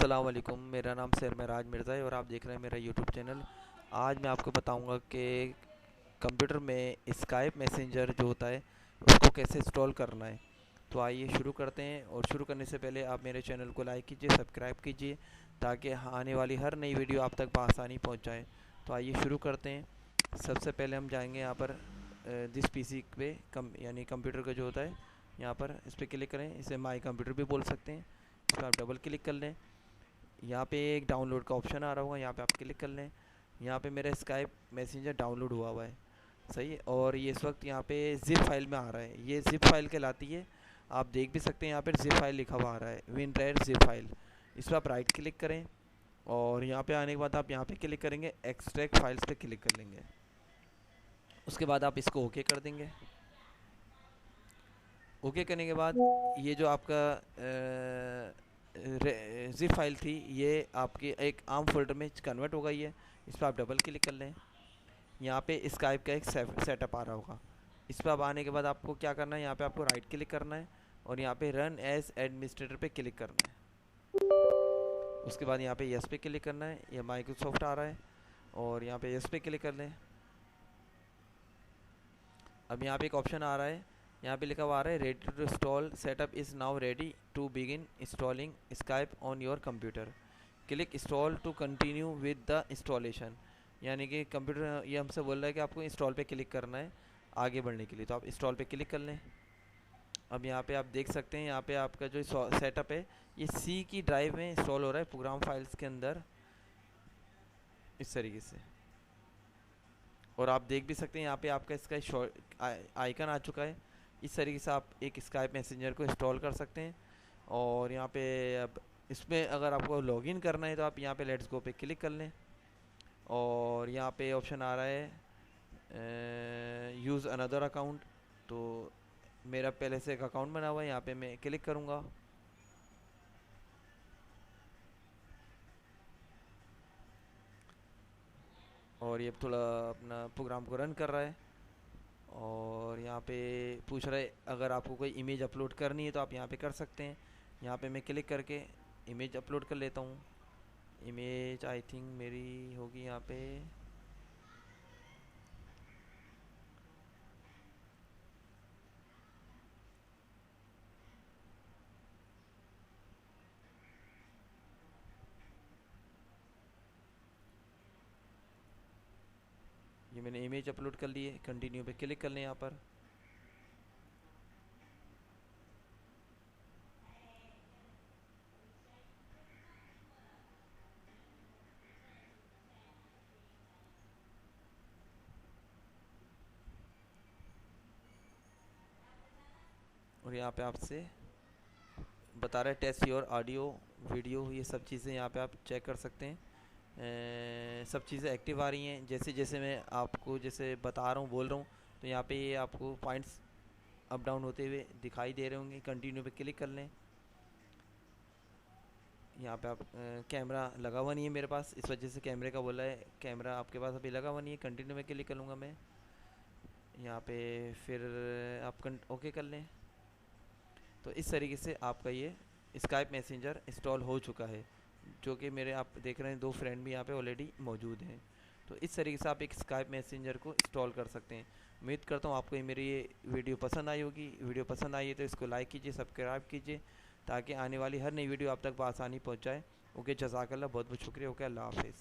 अस्सलाम वालेकुम। मेरा नाम सरमराज मिर्ज़ा है और आप देख रहे हैं मेरा यूट्यूब चैनल। आज मैं आपको बताऊंगा कि कंप्यूटर में स्काइप मैसेंजर जो होता है उसको कैसे इंस्टॉल करना है। तो आइए शुरू करते हैं, और शुरू करने से पहले आप मेरे चैनल को लाइक कीजिए, सब्सक्राइब कीजिए, ताकि आने वाली हर नई वीडियो आप तक बआसानी पहुंच जाए। तो आइए शुरू करते हैं। सबसे पहले हम जाएंगे यहाँ पर दिस पीसी पे, यानी कंप्यूटर का जो होता है, यहाँ पर इस पर क्लिक करें। इसे माई कंप्यूटर भी बोल सकते हैं। इस पर आप डबल क्लिक कर लें। यहाँ पे एक डाउनलोड का ऑप्शन आ रहा होगा, यहाँ पे आप क्लिक कर लें। यहाँ पे मेरा स्काइप मैसेंजर डाउनलोड हुआ हुआ है, सही है। और ये इस वक्त यहाँ पे जिप फाइल में आ रहा है, ये जिप फाइल कहलाती है। आप देख भी सकते हैं यहाँ पर जिप फाइल लिखा हुआ आ रहा है, विनरार जिप फाइल। इस पर आप राइट क्लिक करें, और यहाँ पे आने के बाद आप यहाँ पे क्लिक करेंगे, एक्सट्रैक्ट फाइल्स पे क्लिक कर लेंगे। उसके बाद आप इसको ओके कर देंगे। ओके करने के बाद ये जो आपका जिप फाइल थी, ये आपकी एक आम फोल्डर में कन्वर्ट हो गई है। इस पर आप डबल क्लिक कर लें। यहाँ पे स्काइप का एक सेटअप आ रहा होगा। इस पर अब आने के बाद आपको क्या करना है, यहाँ पे आपको राइट क्लिक करना है और यहाँ पे रन एज एडमिनिस्ट्रेटर पे क्लिक करना है। उसके बाद यहाँ पे यस पे क्लिक करना है, यह माइक्रोसॉफ्ट आ रहा है, और यहाँ पे यस पे क्लिक कर लें। अब यहाँ पे एक ऑप्शन आ रहा है, यहाँ पे लिखा हुआ आ रहा है ready to install, setup is now ready to begin installing Skype on your computer, click install to continue with the installation. यानी कि कंप्यूटर ये हमसे बोल रहा है कि आपको इंस्टॉल पे क्लिक करना है आगे बढ़ने के लिए, तो आप इंस्टॉल पे क्लिक कर लें। अब यहाँ पे आप देख सकते हैं, यहाँ पे आपका जो सेटअप है ये सी की ड्राइव में इंस्टॉल हो रहा है, प्रोग्राम फाइल्स के अंदर, इस तरीके से। और आप देख भी सकते हैं यहाँ पे आपका इसका आइकन आ चुका है। इस तरीके से आप एक स्काइप मैसेंजर को इंस्टॉल कर सकते हैं। और यहाँ पे अब इसमें अगर आपको लॉगिन करना है तो आप यहाँ पे लेट्स गो पे क्लिक कर लें, और यहाँ पे ऑप्शन आ रहा है यूज़ अनदर अकाउंट। तो मेरा पहले से एक अकाउंट बना हुआ है, यहाँ पे मैं क्लिक करूँगा। और ये थोड़ा अपना प्रोग्राम को रन कर रहा है। और यहाँ पे पूछ रहा है अगर आपको कोई इमेज अपलोड करनी है तो आप यहाँ पे कर सकते हैं। यहाँ पे मैं क्लिक करके इमेज अपलोड कर लेता हूँ। इमेज आई थिंक मेरी होगी यहाँ पे, ये मैंने इमेज अपलोड कर ली है। कंटिन्यू पे क्लिक कर लें यहाँ पर। और यहाँ पे आपसे बता रहा है टेस्ट योर ऑडियो वीडियो, ये सब चीज़ें यहाँ पे आप चेक कर सकते हैं। सब चीज़ें एक्टिव आ रही हैं, जैसे जैसे मैं आपको जैसे बता रहा हूँ, बोल रहा हूँ, तो यहाँ पे ये आपको पॉइंट्स अप डाउन होते हुए दिखाई दे रहे होंगे। कंटिन्यू पे क्लिक कर लें। यहाँ पे आप कैमरा लगा हुआ नहीं है मेरे पास, इस वजह से कैमरे का बोला है, कैमरा आपके पास अभी लगा हुआ नहीं है। कंटिन्यू में क्लिक कर लूँगा मैं यहाँ पे, फिर आप ओके कर लें। तो इस तरीके से आपका ये स्काइप मैसेंजर इंस्टॉल हो चुका है, जो कि मेरे आप देख रहे हैं 2 फ्रेंड भी यहाँ पे ऑलरेडी मौजूद हैं। तो इस तरीके से आप एक स्काइप मैसेंजर को इंस्टॉल कर सकते हैं। उम्मीद करता हूँ आपको मेरी ये वीडियो पसंद आई होगी। वीडियो पसंद आई है तो इसको लाइक कीजिए, सब्सक्राइब कीजिए, ताकि आने वाली हर नई वीडियो आप तक बआसानी पहुँच जाए। ओके, जज़ाकल्लाह, बहुत बहुत शुक्रिया। ओके, अल्लाह हाफिज़।